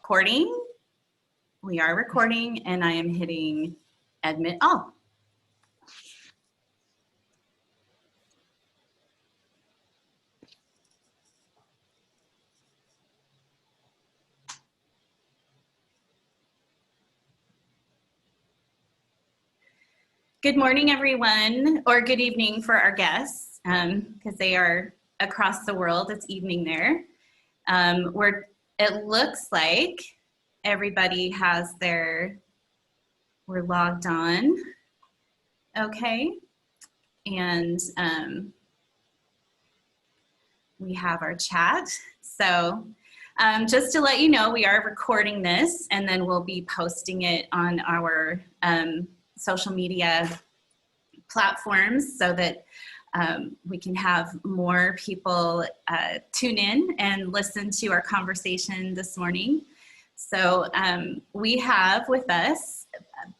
recording. We are recording, and I am hitting admit all. Good morning, everyone, or good evening for our guests, because they are across the world. It's evening there. It looks like everybody has we're logged on, okay, and we have our chat. So just to let you know, we are recording this, and then we'll be posting it on our social media platforms so that we can have more people tune in and listen to our conversation this morning. So we have with us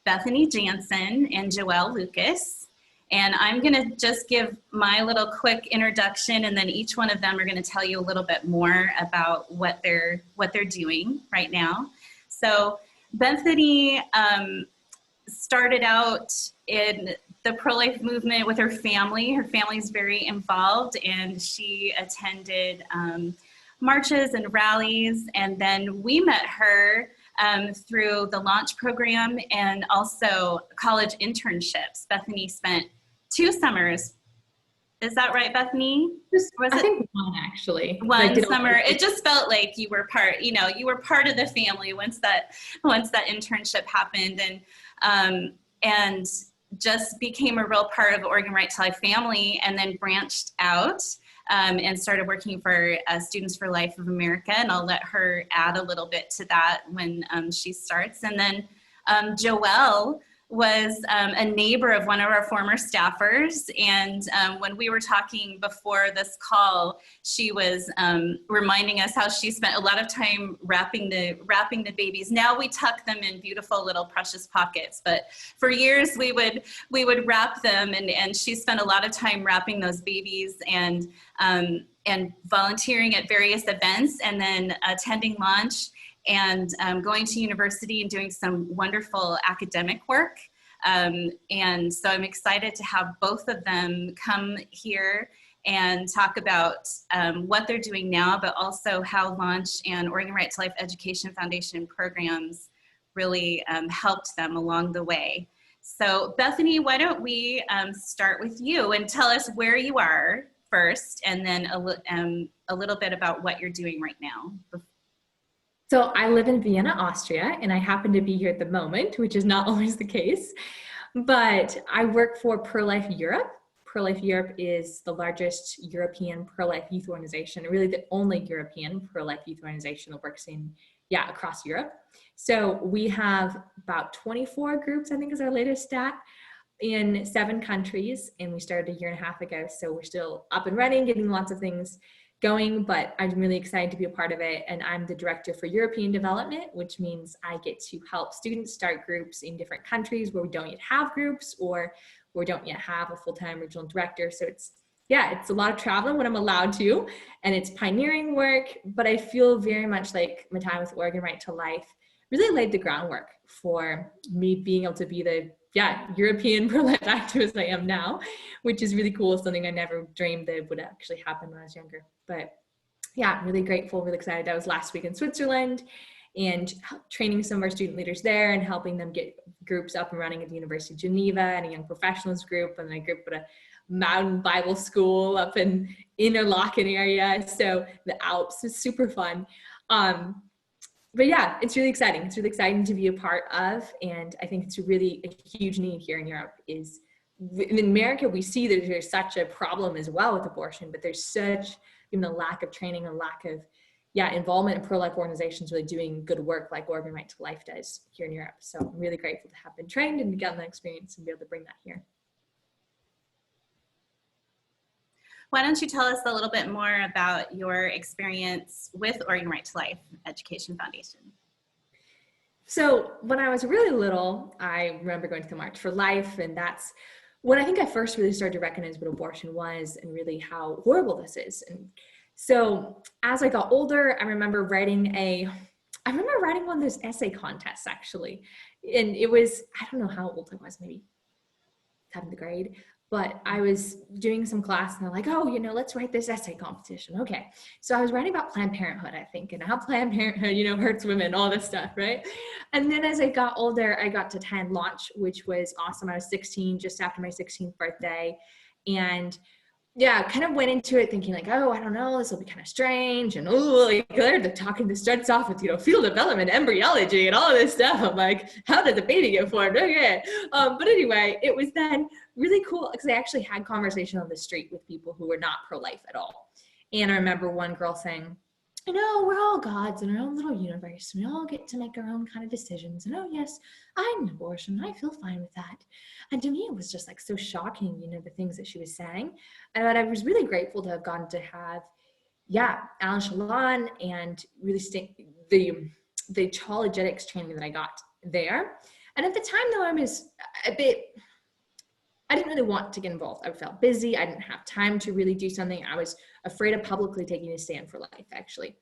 Bethany Jansen and Joelle Lucas, and I'm gonna just give my little quick introduction, and then each one of them are gonna tell you a little bit more about what they're doing right now. So Bethany started out in the pro-life movement with her family. Her family's very involved, and she attended marches and rallies. And then we met her through the Launch program and also college internships. Bethany spent 2 summers. Is that right, Bethany? I think one, actually. One summer. It just felt like you were part of the family once that internship happened, and just became a real part of the Oregon Right to Life family, and then branched out and started working for Students for Life of America. And I'll let her add a little bit to that when she starts. And then Joelle was a neighbor of one of our former staffers, and when we were talking before this call, she was reminding us how she spent a lot of time wrapping the babies. Now we tuck them in beautiful little precious pockets, but for years we would wrap them, and she spent a lot of time wrapping those babies and volunteering at various events, and then attending Launch, and going to university and doing some wonderful academic work. And so I'm excited to have both of them come here and talk about what they're doing now, but also how Launch and Oregon Right to Life Education Foundation programs really helped them along the way. So Bethany, why don't we start with you and tell us where you are first, and then a little bit about what you're doing right now. So I live in Vienna, Austria, and I happen to be here at the moment, which is not always the case, but I work for Pro-Life Europe. Pro-Life Europe is the largest European pro-life youth organization, really the only European pro-life youth organization that works across Europe. So we have about 24 groups, I think is our latest stat, in 7 countries, and we started a 1.5 years ago, so we're still up and running, getting lots of things going, but I'm really excited to be a part of it. And I'm the director for European development, which means I get to help students start groups in different countries where we don't yet have groups, or we don't yet have a full-time regional director. So it's a lot of traveling when I'm allowed to, and it's pioneering work, but I feel very much like my time with Oregon Right to Life really laid the groundwork for me being able to be the European pro-life activist I am now, which is really cool. Something I never dreamed that would actually happen when I was younger. But yeah, really grateful, really excited. I was last week in Switzerland and training some of our student leaders there and helping them get groups up and running at the University of Geneva, and a young professionals group, and a group at a mountain Bible school up in Interlaken area. So the Alps is super fun. But yeah, it's really exciting. It's really exciting to be a part of, and I think it's really a huge need here in Europe. In America, we see that there's such a problem as well with abortion, but there's such a lack of training and lack of involvement in pro-life organizations really doing good work like Oregon Right to Life does here in Europe. So I'm really grateful to have been trained and gotten that experience and be able to bring that here. Why don't you tell us a little bit more about your experience with Oregon Right to Life Education Foundation? So when I was really little, I remember going to the March for Life, and that's when I think I first really started to recognize what abortion was and really how horrible this is. And so as I got older, I remember writing a I remember writing one of those essay contests actually. And it was, I don't know how old I was, maybe 7th grade, but I was doing some class and they're like, oh, let's write this essay competition. Okay. So I was writing about Planned Parenthood, I think, and how Planned Parenthood, hurts women, all this stuff, right? And then as I got older, I got to attend Launch, which was awesome. I was 16, just after my 16th birthday. And yeah, kind of went into it thinking like, oh, I don't know, this will be kind of strange. And they're talking, this starts off with, fetal development, embryology, and all of this stuff. I'm like, how did the baby get formed? Okay. But anyway, it was then really cool because I actually had conversation on the street with people who were not pro-life at all. And I remember one girl saying, we're all gods in our own little universe. We all get to make our own kind of decisions. And oh, yes, I'm an abortion. I feel fine with that. And to me, it was just like so shocking, the things that she was saying. And I was really grateful to have gotten to have, Alan Shalon and really the apologetics training that I got there. And at the time, though, I was I didn't really want to get involved. I felt busy. I didn't have time to really do something. I was afraid of publicly taking a stand for life, actually.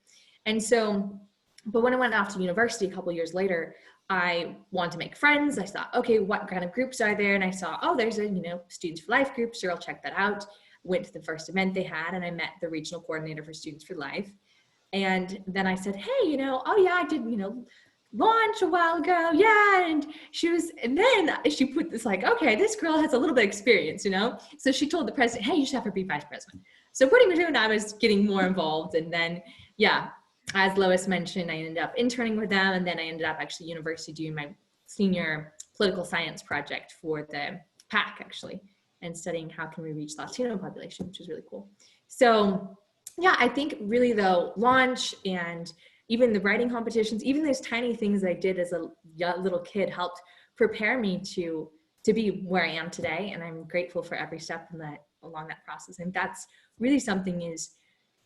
And so, but when I went off to university a couple of years later, I wanted to make friends. I thought, okay, what kind of groups are there? And I saw, oh, there's a, Students for Life group. Sure, I'll check that out. Went to the first event they had, and I met the regional coordinator for Students for Life. And then I said, hey, oh yeah, I did, Launch a while ago. Yeah. And then she put this like, okay, this girl has a little bit of experience, So she told the president, hey, you should have her be vice president. So pretty much when I was getting more involved. And then, as Lois mentioned, I ended up interning with them. And then I ended up actually university doing my senior political science project for the PAC actually, and studying how can we reach Latino population, which is really cool. So I think really though, Launch and even the writing competitions, even those tiny things that I did as a little kid helped prepare me to be where I am today. And I'm grateful for every step along that process. And that's really something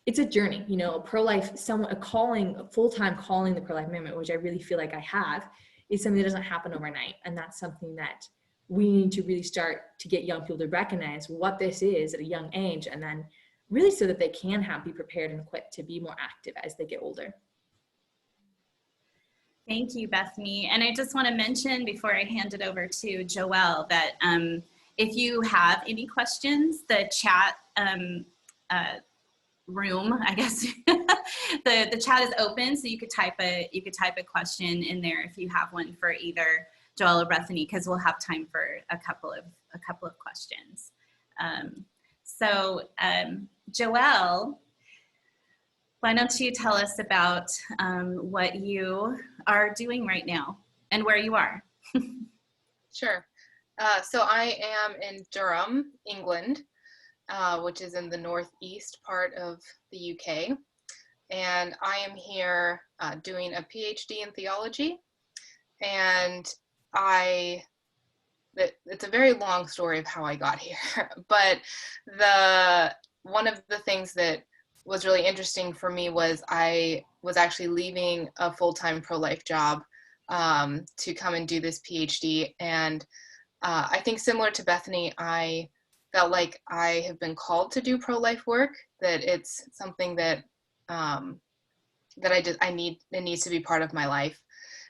it's a journey, a pro-life, a full-time calling the pro-life movement, which I really feel like I have, is something that doesn't happen overnight. And that's something that we need to really start to get young people to recognize what this is at a young age. And then really so that they can be prepared and equipped to be more active as they get older. Thank you, Bethany. And I just want to mention before I hand it over to Joelle that if you have any questions, the chat room, I guess, the chat is open, so you could type a question in there if you have one for either Joelle or Bethany, because we'll have time for a couple of questions. Joelle, why don't you tell us about what you are doing right now and where you are? Sure. So I am in Durham, England, which is in the northeast part of the UK. And I am here doing a PhD in theology. And it's a very long story of how I got here. But one of the things that was really interesting for me was I was actually leaving a full-time pro-life job to come and do this PhD. And I think similar to Bethany, I felt like I have been called to do pro-life work, that it's something that it needs to be part of my life.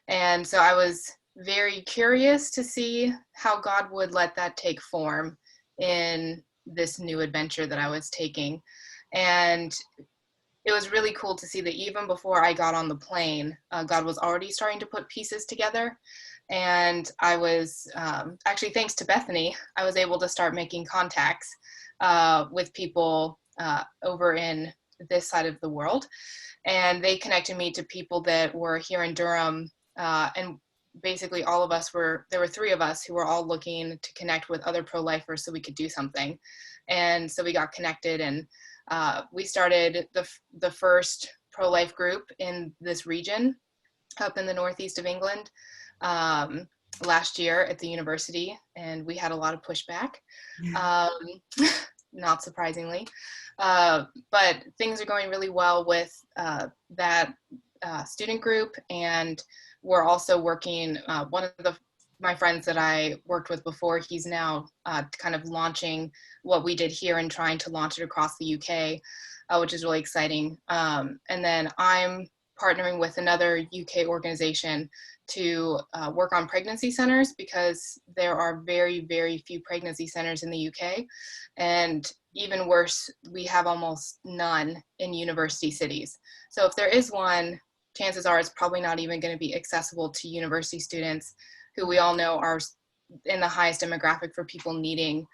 And so I was very curious to see how God would let that take form in this new adventure that I was taking. And it was really cool to see that even before I got on the plane, God was already starting to put pieces together. And I was, actually thanks to Bethany, I was able to start making contacts with people over in this side of the world. And they connected me to people that were here in Durham. And basically all of us there were 3 of us who were all looking to connect with other pro-lifers so we could do something. And so we got connected, and we started the first pro-life group in this region up in the northeast of England last year at the university, and we had a lot of pushback, not surprisingly. But things are going really well with that student group, and we're also working, one of my friends that I worked with before, he's now kind of launching what we did here and trying to launch it across the UK, which is really exciting. And then I'm partnering with another UK organization to work on pregnancy centers, because there are very, very few pregnancy centers in the UK. And even worse, we have almost none in university cities. So if there is one, chances are it's probably not even going to be accessible to university students, who we all know are in the highest demographic for people needing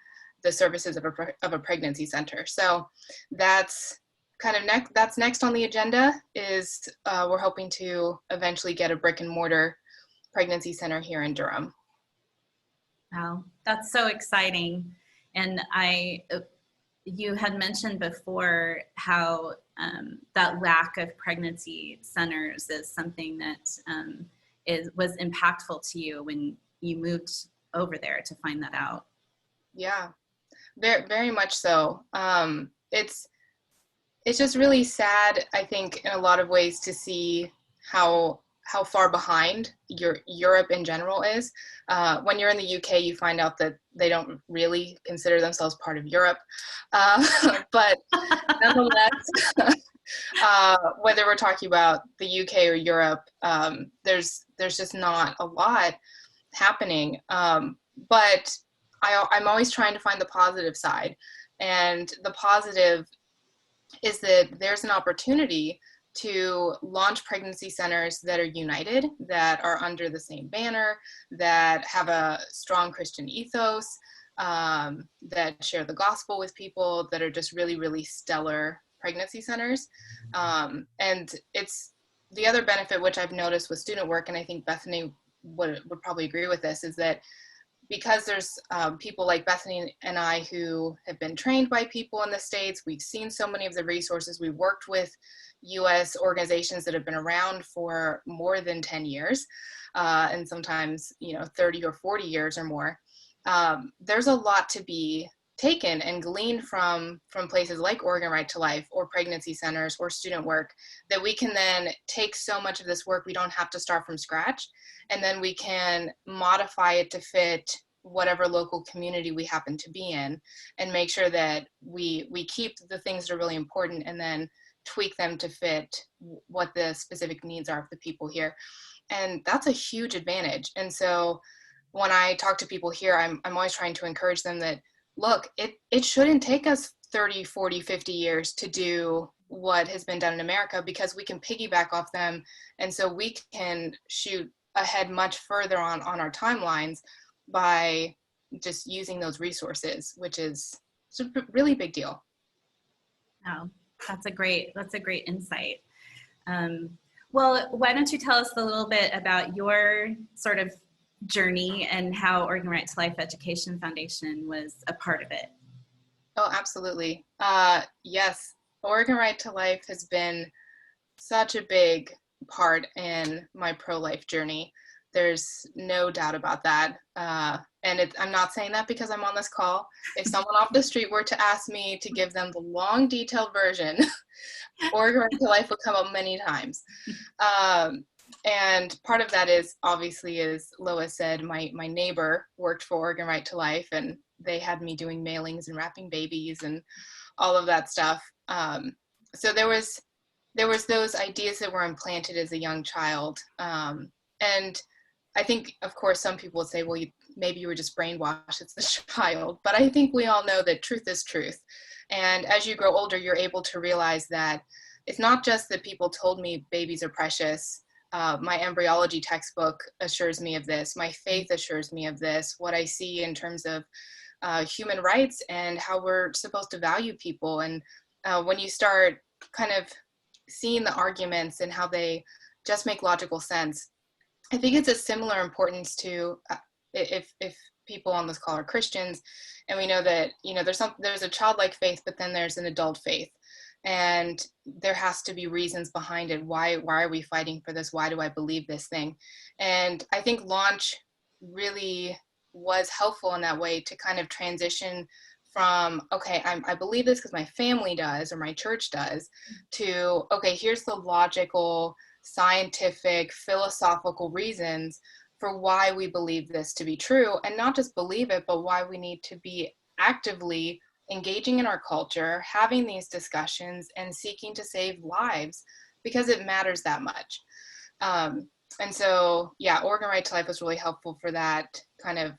the services of a pregnancy center. So that's kind of next on the agenda. Is we're hoping to eventually get a brick and mortar pregnancy center here in Durham. Wow, that's so exciting. And you had mentioned before how that lack of pregnancy centers is something that was impactful to you when you moved over there to find that out. Yeah, very, very much so. It's just really sad, I think, in a lot of ways, to see how far behind Europe in general is. When you're in the UK, you find out that they don't really consider themselves part of Europe. But nonetheless, whether we're talking about the UK or Europe, there's just not a lot happening. But I'm always trying to find the positive side. And the positive is that there's an opportunity to launch pregnancy centers that are united, that are under the same banner, that have a strong Christian ethos, that share the gospel with people, that are just really, really stellar pregnancy centers. And it's the other benefit, which I've noticed with student work, and I think Bethany would probably agree with this, is that because there's people like Bethany and I who have been trained by people in the States, we've seen so many of the resources, we've worked with US organizations that have been around for more than 10 years, and sometimes 30 or 40 years or more. There's a lot to be taken and gleaned from places like Oregon Right to Life or pregnancy centers or student work, that we can then take so much of this work, we don't have to start from scratch, and then we can modify it to fit whatever local community we happen to be in, and make sure that we keep the things that are really important and then tweak them to fit what the specific needs are of the people here. And that's a huge advantage. And so when I talk to people here, I'm always trying to encourage them that, look, it shouldn't take us 30, 40, 50 years to do what has been done in America, because we can piggyback off them. And so we can shoot ahead much further on our timelines by just using those resources, which is a really big deal. Oh, that's a great insight. Well, why don't you tell us a little bit about your sort of journey and how Oregon Right to Life Education Foundation was a part of it? Oh, absolutely. Yes, Oregon Right to Life has been such a big part in my pro-life journey. There's no doubt about that. And I'm not saying that because I'm on this call. If someone off the street were to ask me to give them the long, detailed version, Oregon Right to Life would come up many times. And part of that is, obviously, as Lois said, my neighbor worked for Oregon Right to Life, and they had me doing mailings and wrapping babies and all of that stuff. So there was those ideas that were implanted as a young child. And I think, of course, some people would say, well, maybe you were just brainwashed as a child. But I think we all know that truth is truth. And as you grow older, you're able to realize that it's not just that people told me babies are precious. My embryology textbook assures me of this. My faith assures me of this. What I see in terms of human rights and how we're supposed to value people. And when you start kind of seeing the arguments and how they just make logical sense, I think it's a similar importance to if people on this call are Christians, and we know that there's a childlike faith, but then there's an adult faith, and there has to be reasons behind it. Why are we fighting for this? Why do I believe this thing? And I think Launch really was helpful in that way to kind of transition from, okay, I believe this because my family does or my church does, to, okay, here's the logical, scientific, philosophical reasons for why we believe this to be true, and not just believe it, but why we need to be actively engaging in our culture, having these discussions, and seeking to save lives because it matters that much. And so, yeah, Oregon Right to Life was really helpful for that, kind of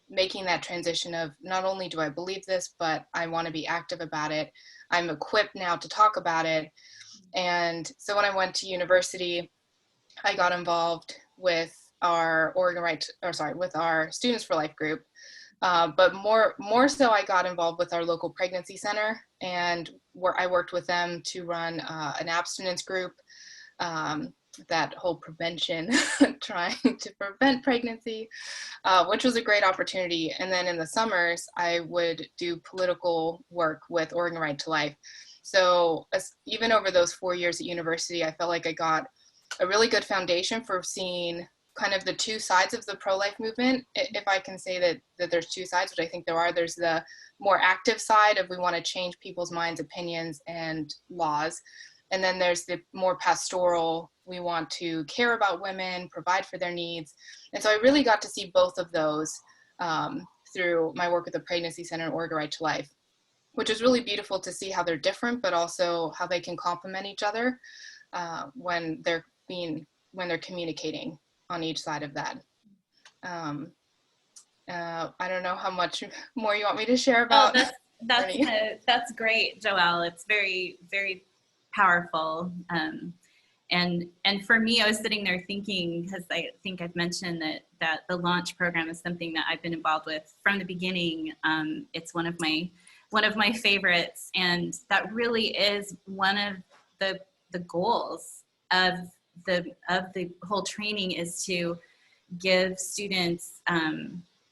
making that transition of not only do I believe this, but I want to be active about it. I'm equipped now to talk about it. And so when I went to university, I got involved with our with our Students for Life group. But more so, I got involved with our local pregnancy center, and where I worked with them to run an abstinence group, that whole prevention, trying to prevent pregnancy, which was a great opportunity. And then in the summers, I would do political work with Oregon Right to Life. So even over those 4 years at university, I felt like I got a really good foundation for seeing kind of the two sides of the pro-life movement, if I can say that there's two sides, which I think there are. There's the more active side of we want to change people's minds, opinions, and laws. And then there's the more pastoral, we want to care about women, provide for their needs. And so I really got to see both of those through my work at the Pregnancy Center and Oregon Right to Life, which is really beautiful to see how they're different, but also how they can complement each other when they're communicating on each side of that. I don't know how much more you want me to share about. Oh, that's great, Joelle. It's very, very powerful. And for me, I was sitting there thinking, because I think I've mentioned that the launch program is something that I've been involved with from the beginning. It's one of my favorites, and that really is one of the goals of the whole training, is to give students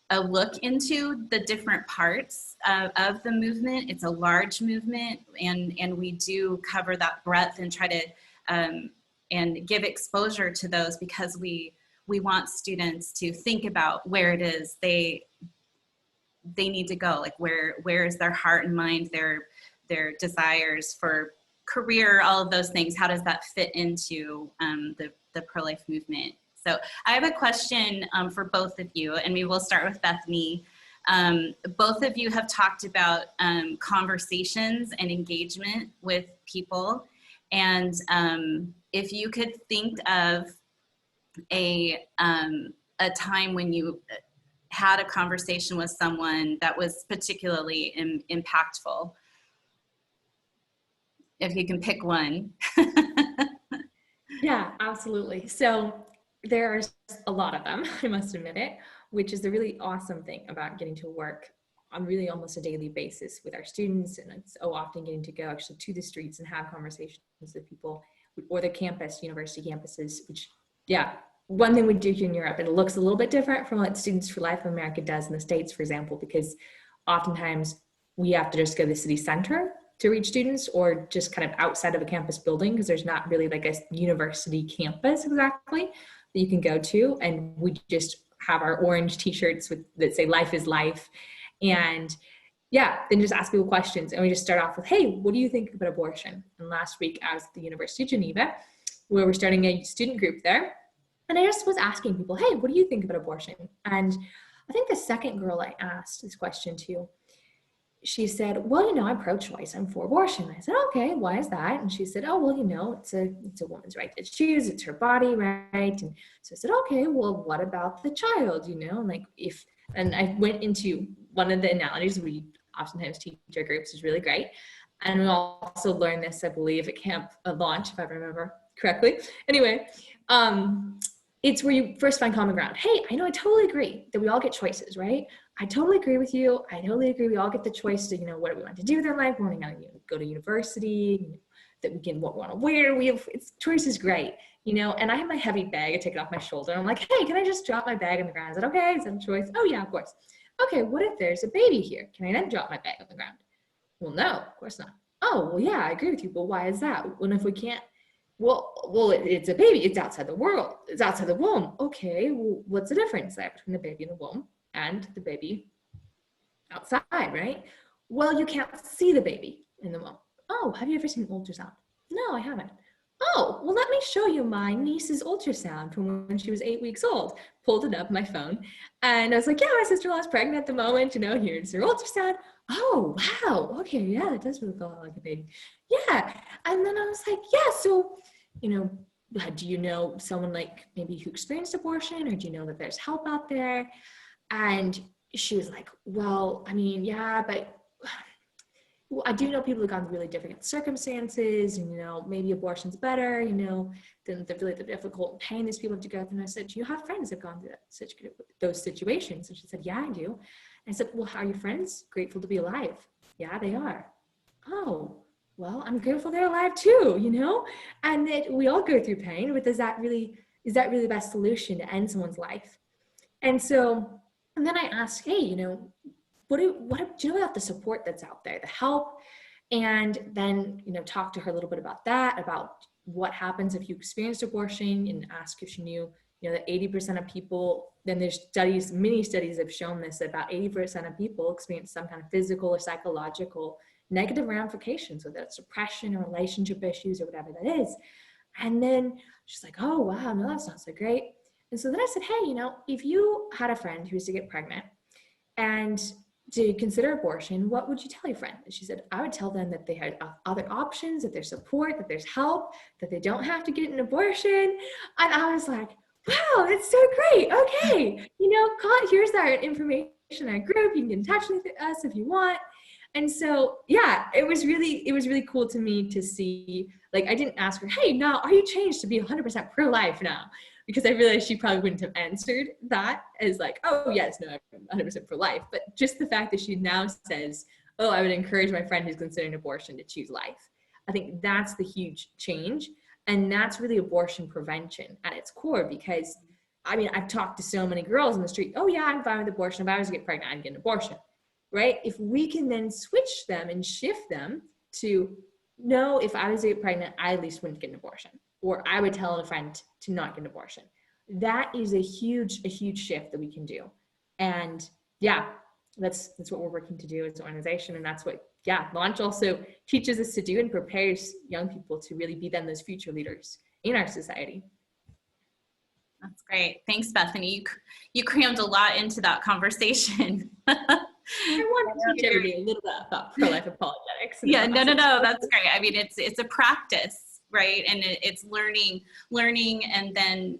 a look into the different parts of the movement. It's a large movement, and we do cover that breadth and try to and give exposure to those, because we want students to think about where it is they need to go, like where is their heart and mind, their desires for career, all of those things. How does that fit into the pro-life movement? So I have a question for both of you, and we will start with Bethany. Both of you have talked about conversations and engagement with people. And if you could think of a time when you had a conversation with someone that was particularly impactful, if you can pick one. Yeah, absolutely. So there's a lot of them, I must admit it, which is the really awesome thing about getting to work on really almost a daily basis with our students. And it's so often getting to go actually to the streets and have conversations with people, or the university campuses, which, yeah, one thing we do here in Europe, it looks a little bit different from what Students for Life of America does in the States, for example, because oftentimes we have to just go to the city center to reach students, or just kind of outside of a campus building, because there's not really like a university campus exactly that you can go to. And we just have our orange t-shirts that say "Life is Life." And yeah, then just ask people questions. And we just start off with, hey, what do you think about abortion? And last week I was at the University of Geneva, where we're starting a student group there. And I just was asking people, hey, what do you think about abortion? And I think the second girl I asked this question to, she said, well, I'm pro-choice, I'm for abortion. I said, okay, why is that? And she said, oh, well, it's a woman's right to choose, it's her body, right? And so I said, okay, well, what about the child, and I went into one of the analogies we oftentimes teach our groups, is really great. And we also learned this, I believe, at camp launch, if I remember correctly. Anyway, it's where you first find common ground. Hey, I totally agree that we all get choices, right? I totally agree with you. I totally agree. We all get the choice to, what do we want to do with our life? We want to go to university, that we can, what we want to wear. Choice is great, and I have my heavy bag. I take it off my shoulder. I'm like, hey, can I just drop my bag on the ground? Is that okay? Is that a choice? Oh yeah, of course. Okay, what if there's a baby here? Can I then drop my bag on the ground? Well, no, of course not. Oh, well, yeah, I agree with you, but why is that? And if we can't, well, it's a baby. It's outside the world. It's outside the womb. Okay, well, what's the difference there between the baby in the womb and the baby outside, right? Well, you can't see the baby in the womb. Oh, have you ever seen an ultrasound? No, I haven't. Oh, well, let me show you my niece's ultrasound from when she was 8 weeks old. Pulled it up on my phone. And I was like, yeah, my sister-in-law is pregnant at the moment. Here's her ultrasound. Oh, wow. Okay, yeah, that does really look like a baby. Yeah. And then I was like, yeah, so you know, do you know someone like maybe who experienced abortion, or do you know that there's help out there? And she was like, well, I mean, yeah, but well, I do know people who've gone through really difficult circumstances, and, you know, maybe abortion's better, you know, than the difficult pain these people have to go through. And I said, do you have friends that have gone through those situations? And she said, yeah, I do. And I said, well, how are your friends? Grateful to be alive. Yeah, they are. Oh, well, I'm grateful they're alive too, you know? And that we all go through pain, but is that really the best solution to end someone's life? And so, and then I asked, hey, you know, what do you know about the support that's out there, the help? And then, you know, talk to her a little bit about that, about what happens if you experienced abortion, and ask if she knew, you know, that 80% of people, then there's studies, many studies have shown this, that about 80% of people experience some kind of physical or psychological negative ramifications, whether it's depression or relationship issues or whatever that is. And then she's like, oh, wow, no, that's not so great. And so then I said, hey, you know, if you had a friend who was to get pregnant and to consider abortion, what would you tell your friend? And she said, I would tell them that they had other options, that there's support, that there's help, that they don't have to get an abortion. And I was like, wow, that's so great. Okay, you know, here's our information in our group. You can get in touch with us if you want. And so, yeah, it was really cool to me to see, like, I didn't ask her, hey, now, are you changed to be 100% pro-life now? Because I realized she probably wouldn't have answered that as like, oh, yes, no, I'm 100% pro-life. But just the fact that she now says, oh, I would encourage my friend who's considering abortion to choose life. I think that's the huge change. And that's really abortion prevention at its core, because, I mean, I've talked to so many girls in the street, oh, yeah, I'm fine with abortion. If I was to get pregnant, I'd get an abortion. Right? If we can then switch them and shift them to, no, if I was to get pregnant, I at least wouldn't get an abortion, or I would tell a friend to not get an abortion. That is a huge shift that we can do. And yeah, that's what we're working to do as an organization. And that's what, Launch also teaches us to do, and prepares young people to really be then those future leaders in our society. That's great. Thanks, Bethany. You crammed a lot into that conversation. I want to teach everybody a little bit about pro-life apologetics. Yeah, no, that's great. I mean, it's a practice, right? And it's learning, and then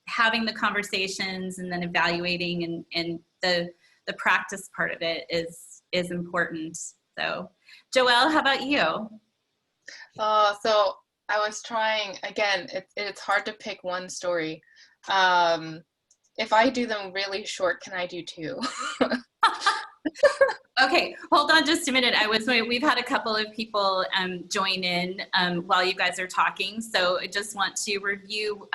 having the conversations, and then evaluating, and the practice part of it is important. So, Joelle, how about you? So I was trying, again, it's hard to pick one story. If I do them really short, can I do two? Okay, hold on just a minute. We've had a couple of people join in while you guys are talking. So I just want to review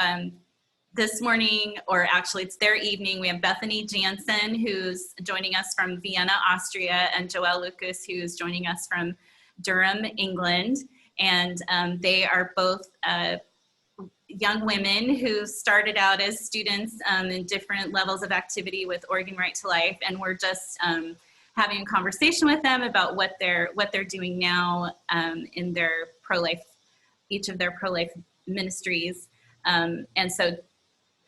this morning, or actually it's their evening. We have Bethany Jansen, who's joining us from Vienna, Austria, and Joelle Lucas, who's joining us from Durham, England. And they are both young women who started out as students in different levels of activity with Oregon Right to Life, and we're just having a conversation with them about what they're doing now in their pro-life, each of their pro-life ministries. And so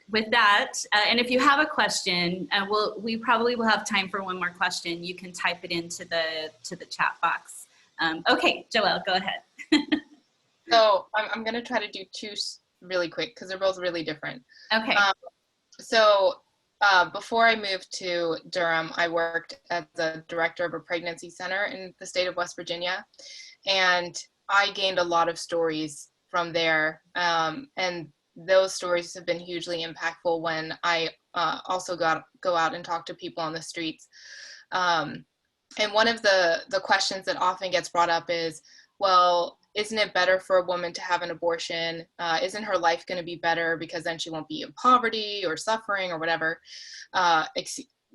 with that, and if you have a question, we probably will have time for one more question. You can type it into the chat box. Okay, Joelle, go ahead. So I'm going to try to do two really quick, because they're both really different. Okay. Before I moved to Durham, I worked as the director of a pregnancy center in the state of West Virginia. And I gained a lot of stories from there. And those stories have been hugely impactful when I also go out and talk to people on the streets. And one of the questions that often gets brought up is, well, isn't it better for a woman to have an abortion? Isn't her life going to be better because then she won't be in poverty or suffering or whatever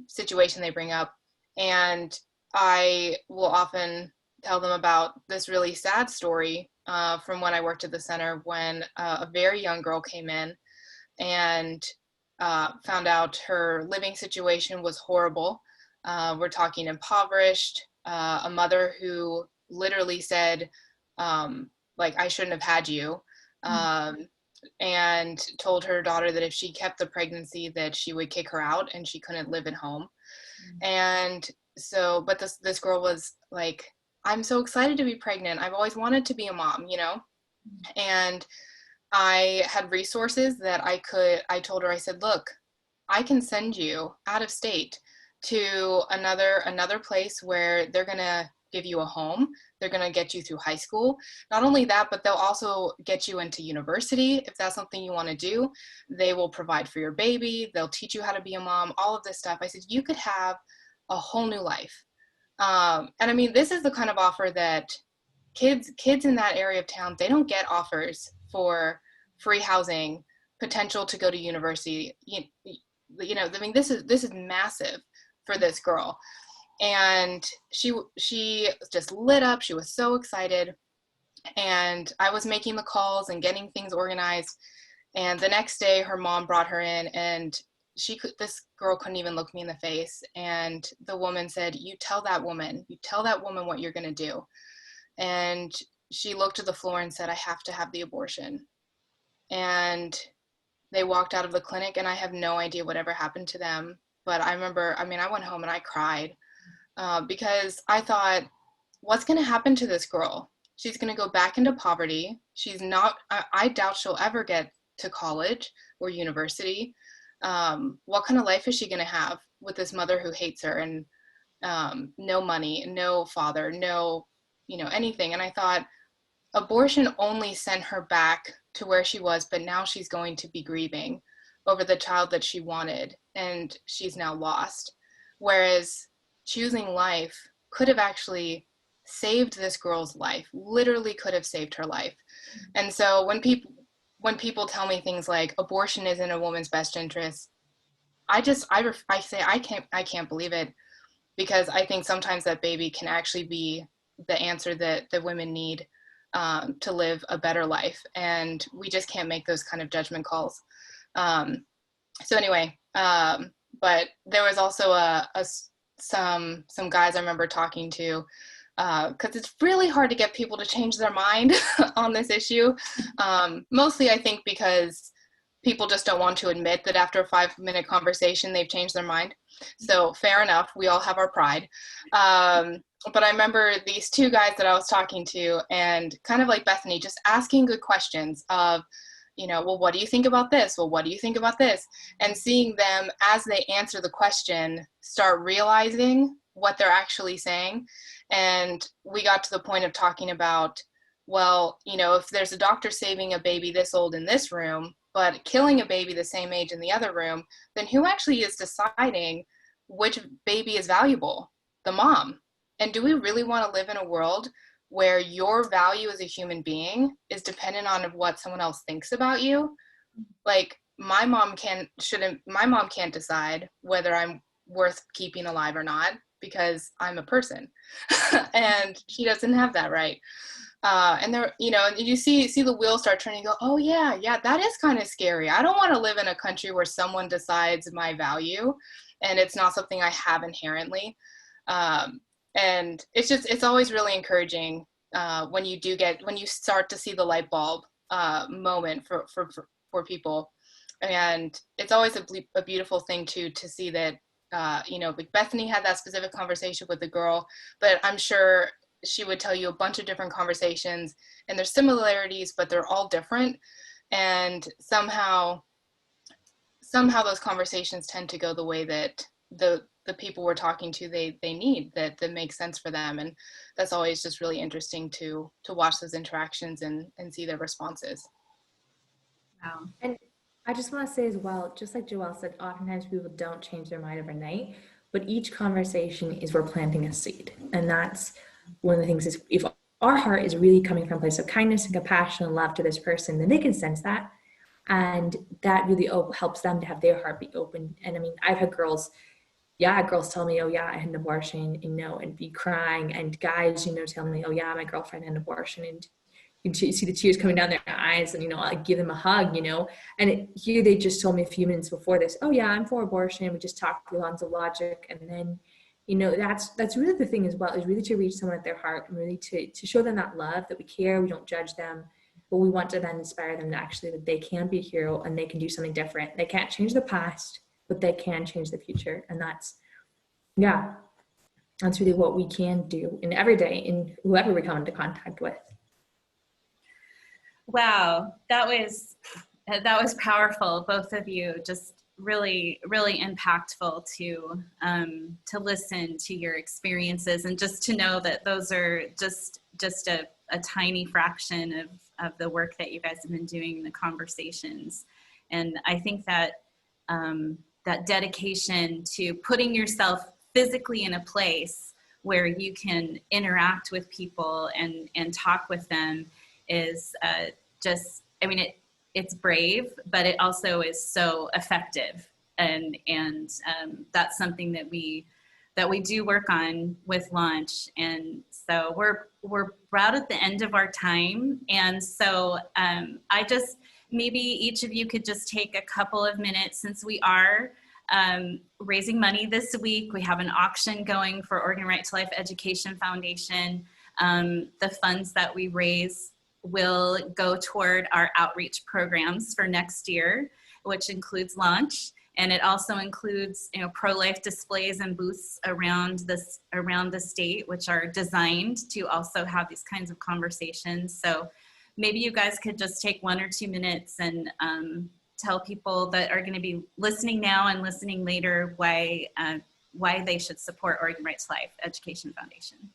situation they bring up? And I will often tell them about this really sad story from when I worked at the center, when a very young girl came in and found out her living situation was horrible. We're talking impoverished, a mother who literally said, I shouldn't have had you, and told her daughter that if she kept the pregnancy that she would kick her out and she couldn't live at home. And so, but this girl was like, I'm so excited to be pregnant. I've always wanted to be a mom, you know? And I had resources that I told her, I said, look, I can send you out of state to another place where they're going to give you a home. They're going to get you through high school. Not only that, but they'll also get you into university if that's something you want to do. They will provide for your baby. They'll teach you how to be a mom, all of this stuff. I said, you could have a whole new life. And I mean, this is the kind of offer that kids in that area of town, they don't get offers for free housing, potential to go to university. You know, I mean, this is massive for this girl. And she just lit up. She was so excited. And I was making the calls and getting things organized. And the next day her mom brought her in, and this girl couldn't even look me in the face. And the woman said, you tell that woman what you're going to do. And she looked to the floor and said, I have to have the abortion. And they walked out of the clinic, and I have no idea whatever happened to them. But I remember, I went home and I cried because I thought, what's going to happen to this girl? She's going to go back into poverty. She's not, I doubt she'll ever get to college or university. What kind of life is she going to have with this mother who hates her, and no money, no father, no, anything. And I thought, abortion only sent her back to where she was, but now she's going to be grieving over the child that she wanted, and she's now lost. Whereas choosing life could have actually saved this girl's life, literally could have saved her life. And so when people tell me things like abortion isn't a woman's best interest, I say I can't believe it, because I think sometimes that baby can actually be the answer that women need to live a better life, and we just can't make those kind of judgment calls. So anyway, but there was also some guys I remember talking to, because it's really hard to get people to change their mind on this issue. Mostly I think because people just don't want to admit that after a 5-minute conversation they've changed their mind. So fair enough, we all have our pride. But I remember these two guys that I was talking to, and kind of like Bethany, just asking good questions of, well, what do you think about this? Well, what do you think about this? And seeing them, as they answer the question, start realizing what they're actually saying. And we got to the point of talking about, well, if there's a doctor saving a baby this old in this room, but killing a baby the same age in the other room, then who actually is deciding which baby is valuable? The mom. And do we really want to live in a world where your value as a human being is dependent on what someone else thinks about you? Like, my mom can't decide whether I'm worth keeping alive or not, because I'm a person. And she doesn't have that right. And there, you see the wheels start turning, and go, oh yeah, that is kind of scary. I don't want to live in a country where someone decides my value, and it's not something I have inherently. And it's always really encouraging when you start to see the light bulb moment for people. And it's always a beautiful thing to see that, like Bethany had that specific conversation with the girl, but I'm sure she would tell you a bunch of different conversations, and there's similarities, but they're all different. And somehow those conversations tend to go the way that the people we're talking to, they need, that makes sense for them. And that's always just really interesting to watch those interactions and see their responses. Wow. And I just want to say as well, just like Joelle said, oftentimes people don't change their mind overnight, but each conversation is we're planting a seed. And that's one of the things, is if our heart is really coming from a place of kindness and compassion and love to this person, then they can sense that. And that really helps them to have their heart be open. And I've had girls tell me, oh yeah, I had an abortion, and be crying, and guys, tell me, oh yeah, my girlfriend had an abortion, and you can see the tears coming down their eyes, and I give them a hug, and here they just told me a few minutes before this, oh yeah, I'm for abortion. We just talked through lines of logic. And then that's really the thing as well, is really to reach someone at their heart, and really to show them that love, that we care, we don't judge them, but we want to then inspire them to actually, that they can be a hero and they can do something different. They can't change the past, but they can change the future. And that's really what we can do in every day, in whoever we come into contact with. Wow, that was powerful. Both of you, just really, really impactful to listen to your experiences and just to know that those are just a tiny fraction of the work that you guys have been doing in the conversations. And I think that that dedication to putting yourself physically in a place where you can interact with people and talk with them is just, I mean, it's brave, but it also is so effective. And that's something that we do work on with Launch. And so we're about at the end of our time. And so I just, maybe each of you could just take a couple of minutes, since we are raising money this week. We have an auction going for Oregon Right to Life Education Foundation. The funds that we raise will go toward our outreach programs for next year, which includes Launch. And it also includes, pro-life displays and booths around the state, which are designed to also have these kinds of conversations. So maybe you guys could just take 1 or 2 minutes and tell people that are going to be listening now and listening later why they should support Oregon Right to Life Education Foundation.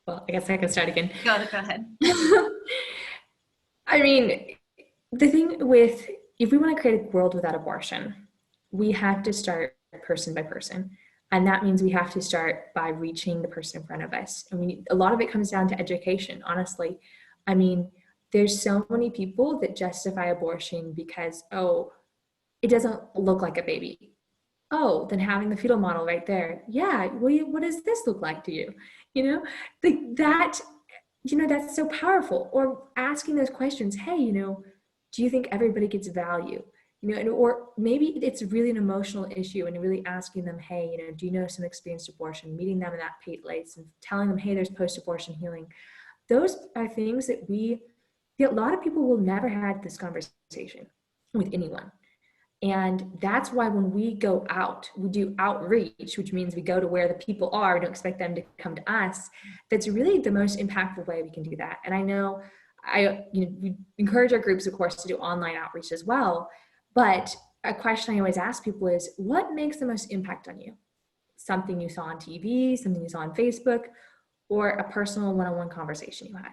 Well, I guess I can start again. Go ahead. I mean, the thing with, if we want to create a world without abortion, we have to start person by person. And that means we have to start by reaching the person in front of us. And a lot of it comes down to education, honestly. I mean, there's so many people that justify abortion because, oh, it doesn't look like a baby. Oh, then having the fetal model right there. Yeah, well, what does this look like to you? That's so powerful. Or asking those questions, hey, do you think everybody gets value? Or maybe it's really an emotional issue and really asking them, hey, do you know some experienced abortion, meeting them in that place and telling them, hey, there's post-abortion healing. Those are things that a lot of people will never have this conversation with anyone. And that's why when we go out, we do outreach, which means we go to where the people are. We don't expect them to come to us. That's really the most impactful way we can do that. And I know we encourage our groups, of course, to do online outreach as well. But a question I always ask people is, what makes the most impact on you? Something you saw on TV, something you saw on Facebook, or a personal one-on-one conversation you had.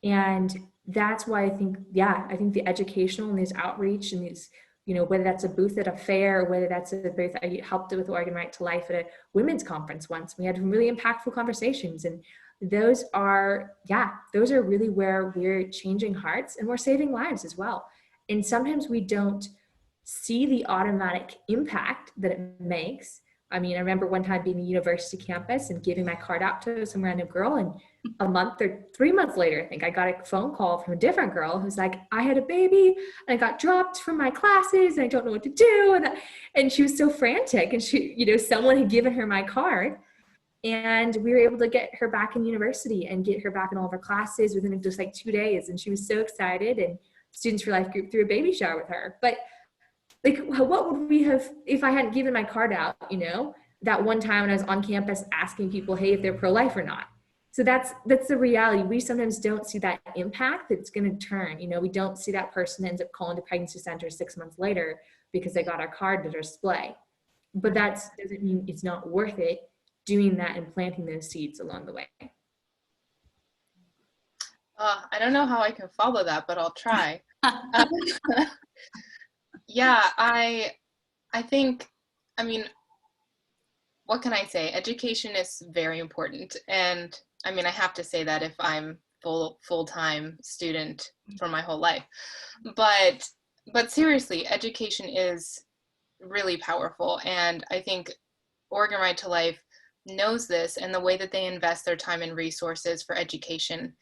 And that's why I think the educational and these outreach and these, whether that's a booth at a fair, or whether that's a booth, I helped with Oregon Right to Life at a women's conference once. We had really impactful conversations, and those are really where we're changing hearts and we're saving lives as well. And sometimes we don't see the automatic impact that it makes. I mean, I remember one time being at the university campus and giving my card out to some random girl, and a month or 3 months later, I think I got a phone call from a different girl who's like, I had a baby and I got dropped from my classes and I don't know what to do. And she was so frantic, and she, someone had given her my card, and we were able to get her back in university and get her back in all of her classes within just like 2 days. And she was so excited, and Students for Life group threw a baby shower with her. But what would we have if I hadn't given my card out, that one time when I was on campus asking people, hey, if they're pro-life or not. So that's the reality. We sometimes don't see that impact that's going to turn. We don't see that person ends up calling the pregnancy center 6 months later because they got our card to display. But that doesn't mean it's not worth it doing that and planting those seeds along the way. I don't know how I can follow that, but I'll try. Yeah, I think, what can I say? Education is very important. And I have to say that if I'm full-time student for my whole life. But seriously, education is really powerful. And I think Oregon Right to Life knows this, and the way that they invest their time and resources for education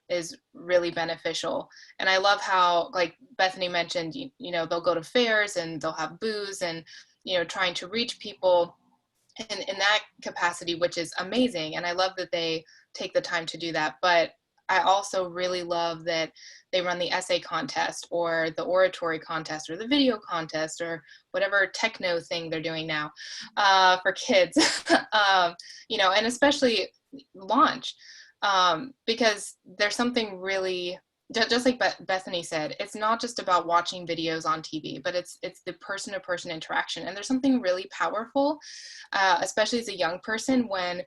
is really beneficial. And I love how, like Bethany mentioned, they'll go to fairs and they'll have booths and, trying to reach people in that capacity, which is amazing. And I love that they take the time to do that. But I also really love that they run the essay contest or the oratory contest or the video contest or whatever techno thing they're doing now for kids, and especially Launch. because there's something really, just like Bethany said, it's not just about watching videos on TV, but it's the person-to-person interaction. And there's something really powerful, especially as a young person, when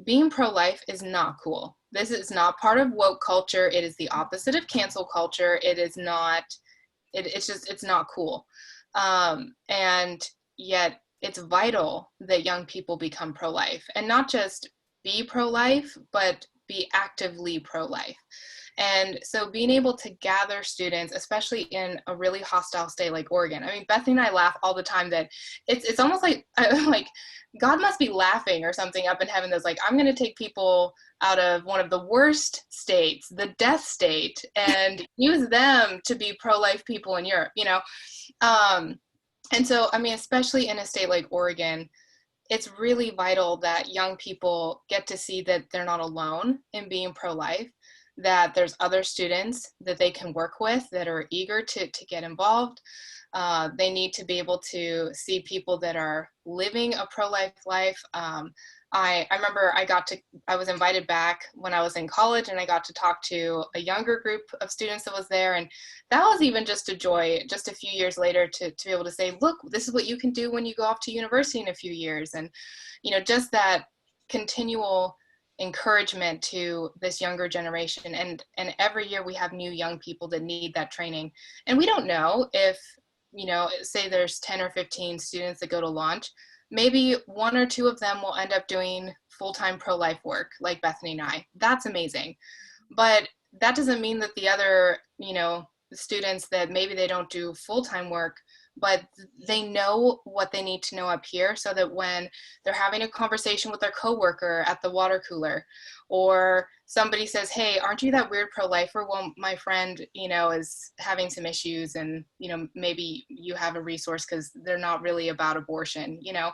being pro-life is not cool. This is not part of woke culture. It is the opposite of cancel culture. It is not, it's not cool. And yet it's vital that young people become pro-life, and not just be pro-life, but be actively pro-life. And so being able to gather students, especially in a really hostile state like Oregon. I mean, Bethany and I laugh all the time that it's almost like God must be laughing or something up in heaven that's like, I'm going to take people out of one of the worst states, the death state, and use them to be pro-life people in Europe, you know? And so, I mean, especially in a state like Oregon, it's really vital that young people get to see that they're not alone in being pro-life, that there's other students that they can work with that are eager to get involved. They need to be able to see people that are living a pro-life life. I remember I was invited back when I was in college, and I got to talk to a younger group of students that was there. And that was even just a joy, just a few years later, to be able to say, look, this is what you can do when you go off to university in a few years. And, you know, just that continual encouragement to this younger generation. And every year we have new young people that need that training. And we don't know if, you know, say there's 10 or 15 students that go to launch, maybe 1 or 2 of them will end up doing full-time pro-life work like Bethany and I. That's amazing. But that doesn't mean that the other, you know, students that maybe they don't do full-time work, but they know what they need to know up here, so that when they're having a conversation with their coworker at the water cooler, or somebody says, hey, aren't you that weird pro-lifer? Well, my friend, you know, is having some issues, and, you know, maybe you have a resource because they're not really about abortion, you know.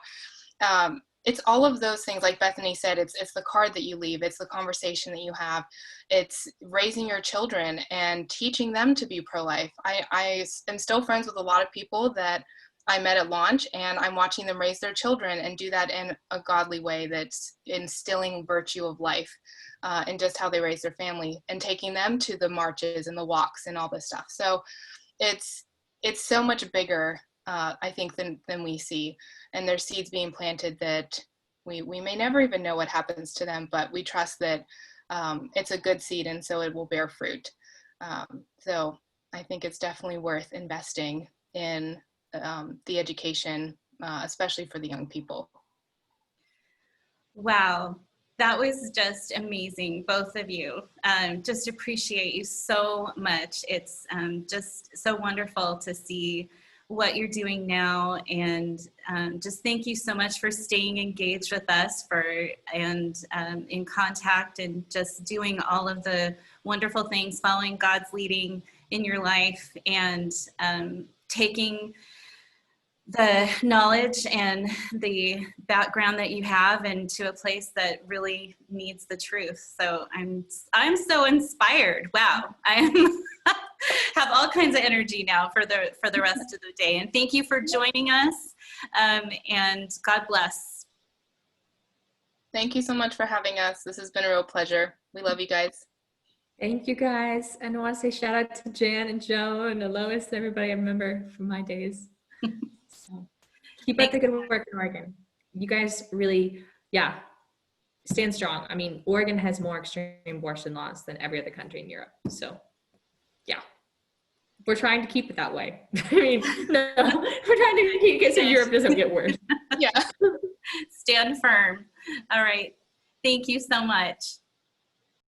It's all of those things, like Bethany said, it's the card that you leave, it's the conversation that you have, it's raising your children and teaching them to be pro-life. I am still friends with a lot of people that I met at launch, and I'm watching them raise their children and do that in a godly way that's instilling virtue of life, and just how they raise their family, and taking them to the marches and the walks and all this stuff. So it's so much bigger, I think, than we see. And there's seeds being planted that we may never even know what happens to them, but we trust that it's a good seed, and so it will bear fruit. So I think it's definitely worth investing in the education, especially for the young people. Wow, that was just amazing, both of you. Just appreciate you so much. It's just so wonderful to see what you're doing now, and just thank you so much for staying engaged with us, and in contact, and just doing all of the wonderful things, following God's leading in your life, and taking the knowledge and the background that you have into a place that really needs the truth. So I'm so inspired. Wow, I have all kinds of energy now for the rest of the day. And thank you for joining us. And God bless. Thank you so much for having us. This has been a real pleasure. We love you guys. Thank you guys. And I want to say shout out to Jan and Joe and Lois, everybody I remember from my days. So keep up the good work in Oregon. You guys really, stand strong. I mean, Oregon has more extreme abortion laws than every other country in Europe. So we're trying to keep it that way. I mean, no, we're trying to keep it so Europe doesn't get worse. Stand firm. All right. Thank you so much.